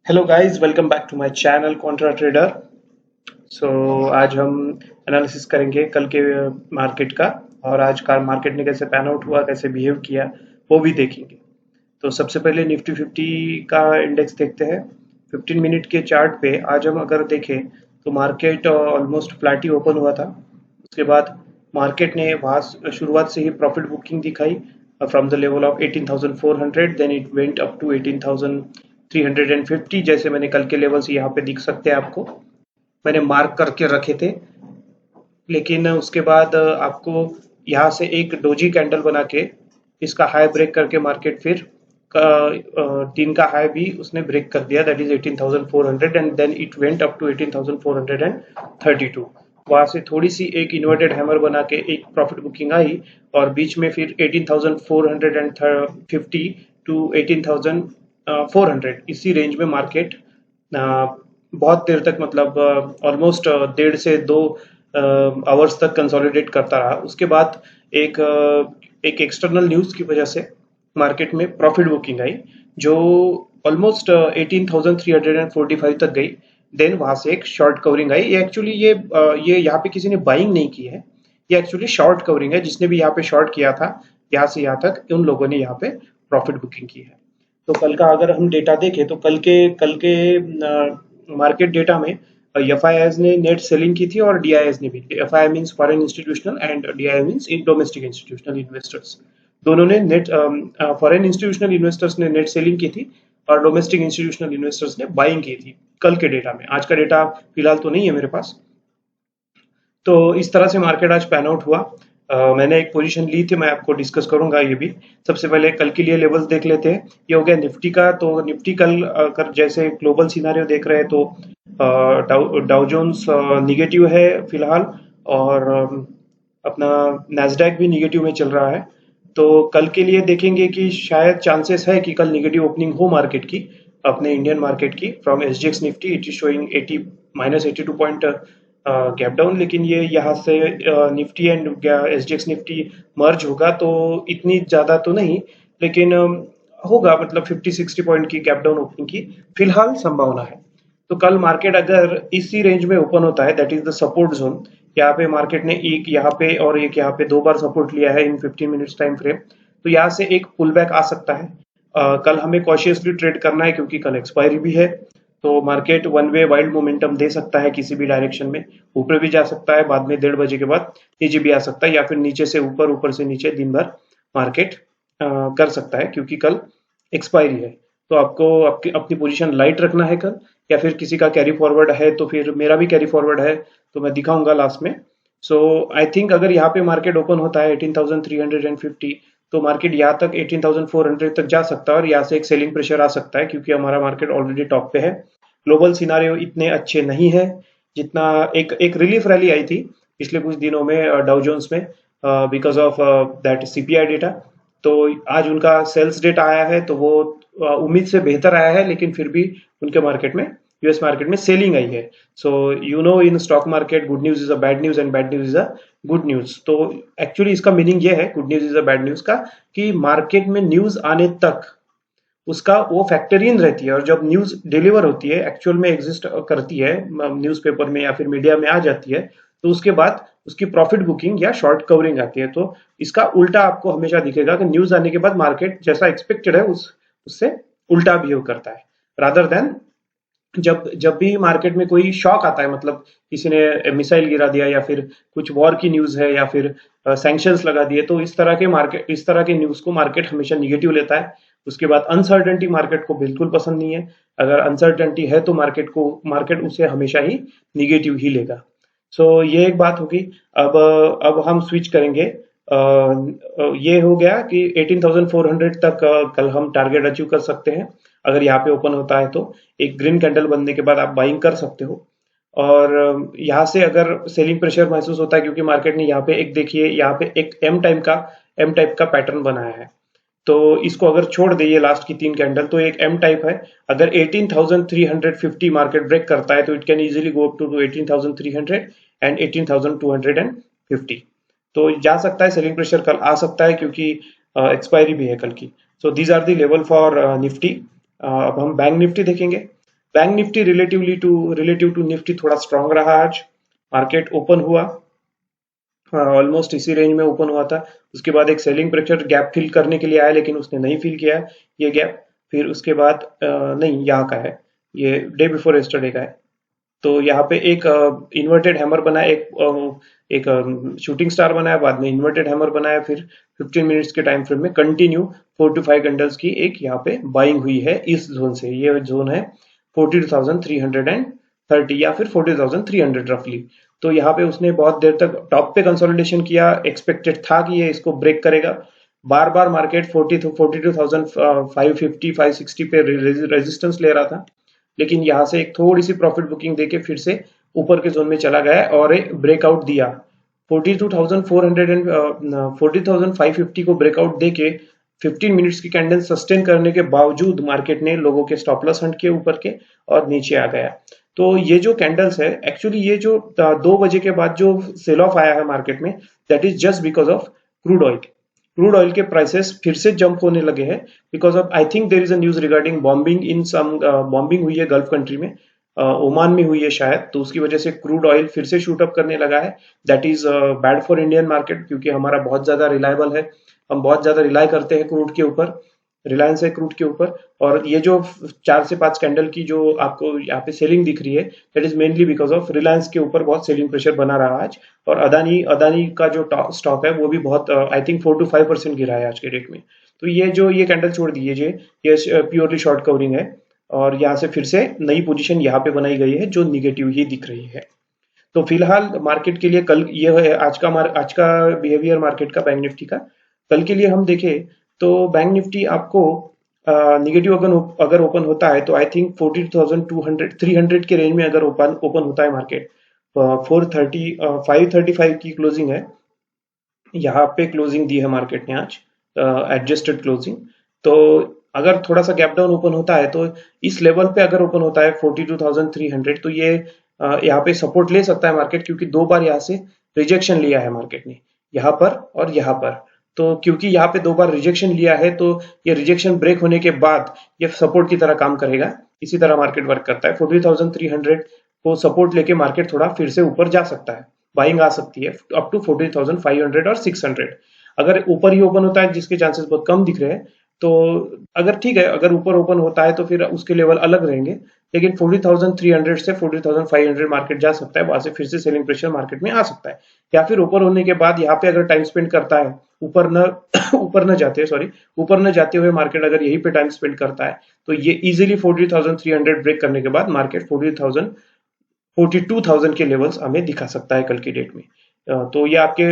Hello guys, welcome back to my channel Contra Trader. So आज हम analysis करेंगे कल के मार्केट का। और आज का मार्केट ने कैसे पैन आउट हुआ, कैसे बिहेव किया, वो भी देखेंगे। तो सबसे पहले निफ्टी 50 का इंडेक्स देखते हैं। 15 मिनट के चार्ट पे आज हम अगर देखें तो मार्केट ऑलमोस्ट फ्लैट ही ओपन हुआ था। उसके बाद मार्केट ने वहाँ शुरुआत से ही प्रॉफिट बुकिंग दिखाई from the level of 18,400, then it went up to 18,350। जैसे मैंने कल के लेवल्स यहाँ पे दिख सकते हैं आपको, मैंने मार्क करके रखे थे। लेकिन उसके बाद आपको यहाँ से एक डोजी कैंडल बना के इसका हाई ब्रेक करके मार्केट फिर दिन का हाई भी उसने ब्रेक कर दिया, that is 18,400, and then it went up to 18,432। वहां से थोड़ी सी एक इन्वर्टेड हैमर बना के एक प्रॉफिट बुकिंग आई और बीच में फिर 18,450 टू 18,400 इसी रेंज में मार्केट बहुत देर तक, मतलब ऑलमोस्ट 1.5 से 2 आवर्स तक कंसोलिडेट करता रहा। उसके बाद एक एक्सटर्नल न्यूज़ की वजह से मार्केट में प्रॉफिट बुकिंग आई जो ऑलमोस्ट 18,345 तक गई। देन वहां से एक शॉर्ट कवरिंग आई। ये एक्चुअली ये यहाँ पे किसी ने बाइंग नहीं की है, ये एक्चुअली शॉर्ट कवरिंग है। जिसने भी यहाँ पे शॉर्ट किया था यहाँ से यहाँ तक, उन लोगों ने यहाँ पे प्रॉफिट बुकिंग की है। तो कल का अगर हम डेटा देखें तो कल के मार्केट डेटा में एफआईआईज ने नेट सेलिंग की थी और डीआईएस ने भी। FII means foreign institutional and DII means domestic institutional investors. दोनों ने नेट, फॉरेन इंस्टीट्यूशनल इन्वेस्टर्स ने नेट सेलिंग की थी और डोमेस्टिक इंस्टीट्यूशनल इन्वेस्टर्स ने बाइंग की थी कल के डेटा में। आज का डेटा फिलहाल तो नहीं है मेरे पास। तो इस तरह से मार्केट आज पैन आउट हुआ। मैंने एक पोजीशन ली थी, मैं आपको डिस्कस करूंगा ये भी। सबसे पहले कल के लिए लेवल्स देख लेते हैं। ये हो गया निफ्टी का। तो निफ्टी कल अगर जैसे ग्लोबल सिनारियो देख रहे हैं तो डाउ जोन्स निगेटिव है फिलहाल, और अपना नैस्डैक भी निगेटिव में चल रहा है। तो कल के लिए देखेंगे कि शायद चांसेस है कि कल निगेटिव ओपनिंग हो मार्केट की, अपने इंडियन मार्केट की। From SGX Nifty it is showing 80 -82 point gap down. लेकिन ये यहाँ से निफ्टी एंड एसजीएक्स निफ्टी मर्ज होगा तो इतनी ज़्यादा तो नहीं, लेकिन होगा, मतलब 50-60 पॉइंट की गैप डाउन ओपनिंग की फिलहाल संभावना है। तो कल मार्केट अगर इसी रेंज में ओपन होता है, that is the support zone. यहाँ पे मार्केट ने एक यहाँ पे और एक यहाँ पे 2 बार सपोर्ट लिया है इन 15 मिनट्स टाइम फ्रेम। तो यहाँ से एक पुल बैक आ सकता है। कल हमें कॉशियसली ट्रेड करना है क्योंकि कल एक्सपायरी भी है। तो market one way wild momentum दे सकता है किसी भी डायरेक्शन में। ऊपर भी जा सकता है, बाद में 1:30 बजे के बाद नीचे भी आ सकता है, या फिर नीचे से ऊपर, ऊपर से नीचे दिन भर मार्केट कर सकता है क्योंकि कल एक्सपायरी है। तो आपको आपकी अपनी पोजीशन लाइट रखना है कल, या फिर किसी का कैरी फॉरवर्ड है तो फिर मेरा भी कैरी फॉरवर्ड है तो मैं दिखाऊंगा लास्ट में। सो आई थिंक अगर यहाँ पे मार्केट ओपन होता है 18,350, तो मार्केट यहाँ तक 18,400 तक जा सकता है और यहाँ से एक सेलिंग प्रेशर आ सकता है क्योंकि हमारा मार्केट ऑलरेडी टॉप पे है। ग्लोबल सिनारियो इतने अच्छे नहीं है जितना एक एक रिलीफ रैली आई थी पिछले कुछ दिनों में डाउ जोन्स में, because of that CPI data. तो आज उनका सेल्स डेटा आया है तो वो उम्मीद से बेहतर आया है, लेकिन फिर भी उनके मार्केट में, यूएस मार्केट में सेलिंग आई है। So you know, in stock market good news is a bad news and bad news is a good news. तो एक्चुअली इसका मीनिंग ये है, good news is a bad news का, कि market में news आने तक उसका वो फैक्टर इन रहती है, और जब न्यूज डिलीवर होती है, एक्चुअल में एग्जिस्ट करती है न्यूज़पेपर में या फिर मीडिया में आ जाती है, तो उसके बाद उसकी प्रॉफिट बुकिंग या शॉर्ट कवरिंग आती है। तो इसका उल्टा आपको हमेशा दिखेगा कि न्यूज आने के बाद मार्केट जैसा एक्सपेक्टेड है उससे उल्टा बिहेव करता है, रादर देन जब जब भी मार्केट में कोई शॉक आता है, मतलब किसी ने मिसाइल गिरा दिया या फिर कुछ वॉर की न्यूज है या फिर सैंक्शंस लगा दिए, तो इस तरह के न्यूज को मार्केट हमेशा निगेटिव लेता है। उसके बाद अनसर्टेनिटी मार्केट को बिल्कुल पसंद नहीं है। अगर अनसर्टेनिटी है तो मार्केट उसे हमेशा ही निगेटिव ही लेगा। सो ये एक बात होगी। अब हम स्विच करेंगे। ये हो गया कि 18,400 तक कल हम टारगेट अचीव कर सकते हैं। अगर यहाँ पे ओपन होता है तो एक ग्रीन कैंडल बनने के बाद आप बाइंग कर सकते हो। और यहाँ से अगर सेलिंग प्रेशर महसूस होता है क्योंकि मार्केट ने यहाँ पे एक, देखिए यहाँ पे एक एम टाइप का पैटर्न बनाया है। तो इसको अगर छोड़ दे लास्ट की 3 कैंडल, तो एक एम टाइप है। अगर 18,350 मार्केट ब्रेक करता है तो it can easily go up to 18,300 and 18,250। तो जा सकता है, सेलिंग प्रेशर कल आ सकता है क्योंकि एक्सपायरी भी है कल की। So these are the level for Nifty. अब हम बैंक निफ्टी देखेंगे। Bank Nifty relative to Nifty थोड़ा स्ट्रांग रहा आज। मार्केट ओपन हुआ ऑलमोस्ट इसी रेंज में ओपन हुआ था। उसके बाद एक सेलिंग प्रेशर गैप फिल करने के लिए आया, लेकिन उसने नहीं फिल किया ये गैप। फिर उसके बाद नहीं, यहाँ का है, ये डे बिफोर यस्टरडे का है। तो यहाँ पे एक इन्वर्टेड हैमर बनाया, एक शूटिंग स्टार बनाया, बाद में इन्वर्टेड हैमर बनाया, फिर 15 मिनट्स के टाइम फ्रेम में कंटिन्यू 4 to 5 कैंडल्स की एक यहाँ पे बाइंग हुई है इस जोन से। ये जोन है 42,330 या फिर 40,300 रफली। तो यहाँ पे उसने बहुत देर तक टॉप पे कंसोलिडेशन किया, एक्सपेक्टेड था कि ये इसको ब्रेक करेगा। बार बार मार्केट 42,550 560 पे रेजिस्टेंस ले रहा था, लेकिन यहाँ से एक थोड़ी सी प्रॉफिट बुकिंग देके फिर से ऊपर के जोन में चला गया और एक ब्रेकआउट दिया 42,400 एंड 40,550 को ब्रेकआउट देके 15 मिनट्स की कैंडल सस्टेन करने के बावजूद मार्केट ने लोगों के स्टॉप लॉस हंट किए ऊपर के और नीचे आ गया। तो ये जो कैंडल्स है एक्चुअली, ये जो 2 बजे के बाद जो सेल ऑफ आया है मार्केट में, that is just because of crude oil के प्राइसेस फिर से जंप होने लगे हैं because of, I think there is a news regarding bombing हुई है गल्फ कंट्री में, ओमान में हुई है शायद, तो उसकी वजह से क्रूड ऑयल फिर से शूट अप करने लगा है। That is bad for Indian market, क्योंकि हमारा बहुत ज्यादा रिलायबल है, हम बहुत ज्यादा रिलाई करते हैं क्रूड के ऊपर, रिलायंस है क्रूड के ऊपर। और ये जो 4 से 5 कैंडल की जो आपको यहाँ पे सेलिंग दिख रही है, that is mainly because of Reliance के ऊपर बहुत सेलिंग प्रेशर बना रहा आज। और अदानी का जो स्टॉक है वो भी बहुत आई थिंक 4 to 5% गिरा है आज के डेट में। तो ये कैंडल छोड़ दीजिए, ये प्योरली शॉर्ट कवरिंग है और यहाँ से फिर से नई पोजीशन यहाँ पे बनाई गई है जो निगेटिव ही दिख रही है। तो फिलहाल मार्केट के लिए कल ये है आज का बिहेवियर मार्केट का, बैंक निफ्टी का। कल के लिए हम देखें तो बैंक निफ्टी आपको निगेटिव अगर ओपन होता है तो आई थिंक 42,200 300 के रेंज में अगर ओपन होता है मार्केट, 535 की क्लोजिंग है, यहाँ पे क्लोजिंग दी है मार्केट ने आज, एडजस्टेड क्लोजिंग। तो अगर थोड़ा सा गैप डाउन ओपन होता है तो इस लेवल पे अगर ओपन होता है 42,300, तो ये यहाँ पे सपोर्ट ले सकता है मार्केट, क्योंकि 2 बार यहाँ से रिजेक्शन लिया है मार्केट ने, यहाँ पर और यहाँ पर। तो क्योंकि यहाँ पे 2 बार रिजेक्शन लिया है, तो ये रिजेक्शन ब्रेक होने के बाद ये सपोर्ट की तरह काम करेगा। इसी तरह मार्केट वर्क करता है। 40,300 को सपोर्ट लेके मार्केट थोड़ा फिर से ऊपर जा सकता है, बाइंग आ सकती है अप टू 40,500 और 600। अगर ऊपर ही ओपन होता है, जिसके चांसेस बहुत कम दिख रहे हैं, तो अगर ठीक है, अगर ऊपर ओपन होता है तो फिर उसके लेवल अलग रहेंगे, लेकिन 40,300 से 40,500 मार्केट जा सकता है, वहां से फिर से सेलिंग प्रेशर मार्केट में आ सकता है। या फिर ऊपर होने के बाद यहाँ पे अगर टाइम स्पेंड करता है, ऊपर न ऊपर न जाते हुए मार्केट अगर यहीं पे टाइम स्पेंड करता है, तो ये इजीली 40,300 ब्रेक करने के बाद मार्केट 42,000 के लेवल्स हमें दिखा सकता है कल की डेट में। तो ये आपके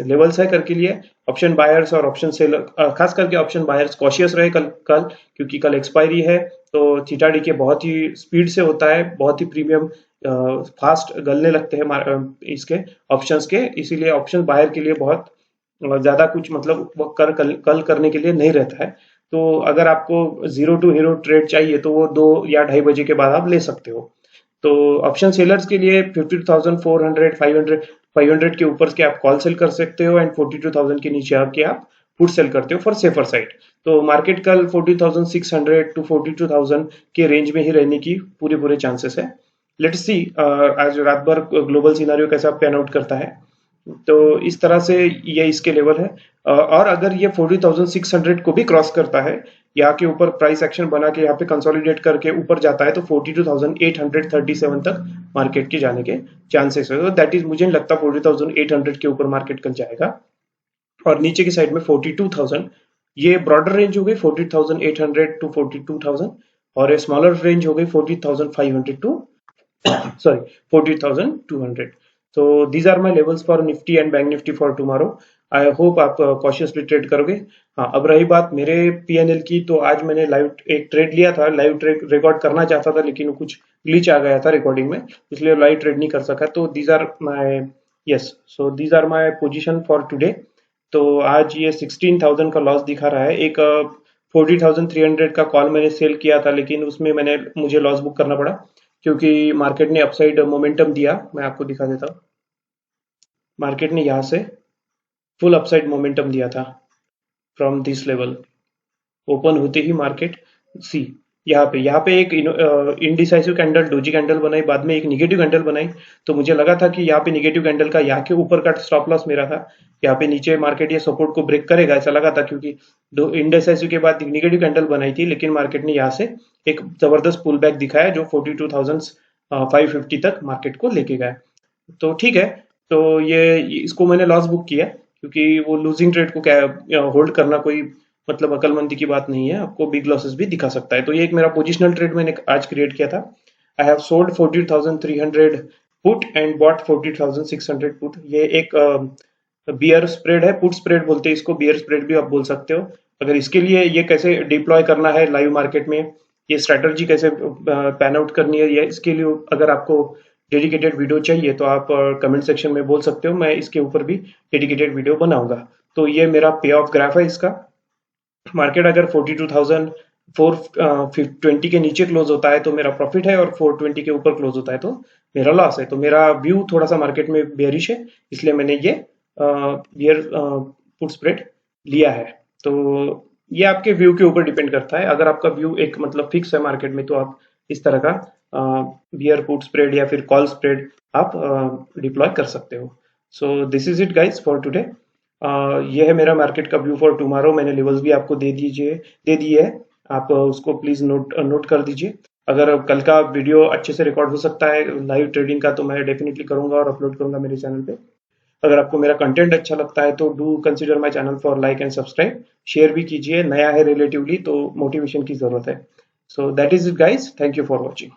लेवल्स है कल के लिए। ऑप्शन बायर्स और ऑप्शन सेलर, खास करके ऑप्शन बायर्स कॉशियस रहे कल, क्योंकि कल एक्सपायरी है, तो थीटा डी के बहुत ही स्पीड से होता है, बहुत ही प्रीमियम फास्ट गलने लगते हैं इसके ऑप्शंस के, इसीलिए ऑप्शन बायर के लिए बहुत ज्यादा कुछ मतलब वो कल करने के लिए नहीं रहता है। तो अगर आपको 0 to हीरो ट्रेड चाहिए तो वो 2 या 2:30 बजे के बाद आप ले सकते हो। तो ऑप्शन सेलर्स के लिए 52,400 500 के ऊपर के आप कॉल सेल कर सकते हो, एंड 42,000 के नीचे आके आप पुट सेल करते हो फॉर सेफर साइड। तो मार्केट कल 40,600 टू 42,000 के रेंज में ही रहने की पूरे चांसेस है। लेट्स सी आज रात भर ग्लोबल सिनारियो कैसा पैन आउट करता है। तो इस तरह से ये इसके लेवल है। और अगर ये 40,600 को भी क्रॉस करता है, यहाँ के ऊपर प्राइस एक्शन बना के यहाँ पे कंसोलिडेट करके ऊपर जाता है, तो 42,837 तक मार्केट के जाने के चांसेस है। तो दैट इज, मुझे नहीं लगता 40,800 के ऊपर मार्केट कल जाएगा। और नीचे की साइड में 42,000, ये ब्रॉडर रेंज हो गई 40,800 टू 42,000, और ये स्मॉलर रेंज हो गई 40,500 to sorry 40,200। so these are my levels for nifty and bank nifty for tomorrow। I hope आप कॉशियसली ट्रेड करोगे। हाँ, अब रही बात मेरे पीएनएल की, तो आज मैंने लाइव एक ट्रेड लिया था, लाइव ट्रेड रिकॉर्ड करना चाहता था, लेकिन कुछ ग्लिच आ गया था रिकॉर्डिंग में, इसलिए लाइव ट्रेड नहीं कर सका। तो these are my position for today. तो आज ये 16,000 का लॉस दिखा रहा है। एक 40,300 का कॉल मैंने सेल किया था, लेकिन उसमें मुझे लॉस बुक करना पड़ा, क्योंकि मार्केट ने अपसाइड मोमेंटम दिया। मैं आपको दिखा देता हूँ, मार्केट ने यहाँ से फुल अपसाइड मोमेंटम दिया था फ्रॉम दिस लेवल। ओपन होते ही मार्केट सी यहाँ पे एक इनडिसाइसिव कैंडल, डोजी कैंडल बनाई, बाद में एक निगेटिव कैंडल बनाई। तो मुझे लगा था कि यहाँ पे निगेटिव कैंडल का यहाँ के ऊपर का स्टॉप लॉस मेरा था, यहाँ पे नीचे मार्केट ये सपोर्ट को ब्रेक करेगा ऐसा लगा था, क्योंकि दो इनडिसाइसिव के बाद निगेटिव कैंडल बनाई थी, लेकिन मार्केट ने यहाँ से एक जबरदस्त पुल बैक दिखाया जो 42,550 तक मार्केट को लेके गया। तो ठीक है, तो ये इसको मैंने लॉस बुक किया, क्योंकि वो लूजिंग ट्रेड को क्या होल्ड करना कोई मतलब अकलमंदी की बात नहीं है, आपको बिग लॉसेस भी दिखा सकता है। तो ये एक मेरा पोजिशनल ट्रेड मैंने आज क्रिएट किया था। I have sold 14,300 put and bought 14,600 put. ये एक बियर स्प्रेड है, पुट स्प्रेड बोलते हैं इसको, बियर स्प्रेड भी आप बोल सकते हो। अगर इसके लिए ये कैसे डिप्लॉय करना है लाइव मार्केट में, ये स्ट्रेटजी कैसे पैन आउट करनी है, ये इसके लिए अगर आपको डेडिकेटेड वीडियो चाहिए तो आप कमेंट सेक्शन में बोल सकते हो, मैं इसके ऊपर भी डेडिकेटेड वीडियो बनाऊंगा। तो ये मेरा पे ऑफ ग्राफ है इसका। मार्केट अगर 42,420 के नीचे क्लोज होता है तो मेरा प्रॉफिट है, और 420 के ऊपर क्लोज होता है तो मेरा लॉस है। तो मेरा व्यू थोड़ा सा मार्केट में बेयरिश है, इसलिए मैंने ये बियर पुट स्प्रेड लिया है। तो ये आपके व्यू के ऊपर डिपेंड करता है। अगर आपका व्यू एक मतलब फिक्स है मार्केट में, तो आप इस तरह का बियर पुट स्प्रेड या फिर कॉल स्प्रेड आप डिप्लॉय कर सकते हो। So this is it guys for today. ये है मेरा मार्केट का व्यू फॉर टुमारो। मैंने लेवल्स भी आपको दे दिए है, आप उसको प्लीज नोट कर दीजिए। अगर कल का वीडियो अच्छे से रिकॉर्ड हो सकता है लाइव ट्रेडिंग का, तो मैं डेफिनेटली करूंगा और अपलोड करूंगा मेरे चैनल पे। अगर आपको मेरा कंटेंट अच्छा लगता है तो do consider my channel for like and subscribe. Share भी कीजिए, नया है रिलेटिवली तो मोटिवेशन की जरूरत है। So that is it guys, thank you for watching.